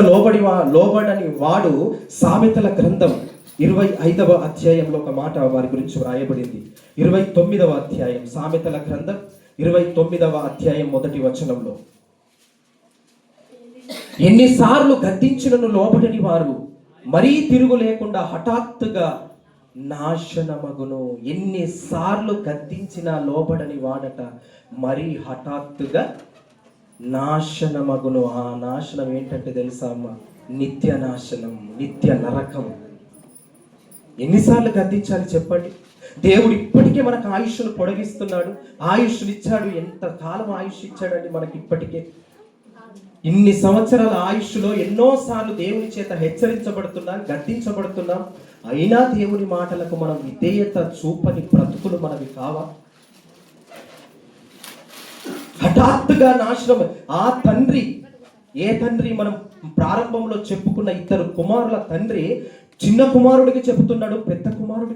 లోబడని వాడు సామెతల గ్రంథం 25వ అధ్యాయంలో ఒక మాట వారి గురించి వ్రాయబడింది. 29వ అధ్యాయం, సామెతల గ్రంథం 29వ అధ్యాయం మొదటి వచనంలో, ఎన్నిసార్లు గద్దించినను లోబడని వారు మరీ తిరుగు లేకుండా హఠాత్తుగా నాశనమగును. ఎన్నిసార్లు గద్దించినా లోబడని వాడట మరీ హఠాత్తుగా నాశనమగును. ఆ నాశనం ఏంటంటే తెలుసా అమ్మ? నిత్య నాశనం, నిత్య నరకం. ఎన్నిసార్లు గద్దించాలి చెప్పండి? దేవుడు ఇప్పటికే మనకు ఆయుష్ను పొడిగిస్తున్నాడు, ఆయుష్నిచ్చాడు. ఎంత కాలం ఆయుష్ ఇచ్చాడండి మనకి? ఇప్పటికే ఇన్ని సంవత్సరాల ఆయుష్లో ఎన్నోసార్లు దేవుని చేత హెచ్చరించబడుతున్నాం, గద్దించబడుతున్నాం. అయినా దేవుని మాటలకు మనం విధేయత చూపని బ్రతుకులు మనవి కావా? హఠాత్తుగా నాశనం. ఆ తండ్రి, ఏ తండ్రి? మనం ప్రారంభంలో చెప్పుకున్న 2 కుమారుల తండ్రి చిన్న కుమారుడికి చెబుతున్నాడు, పెద్ద కుమారుడికి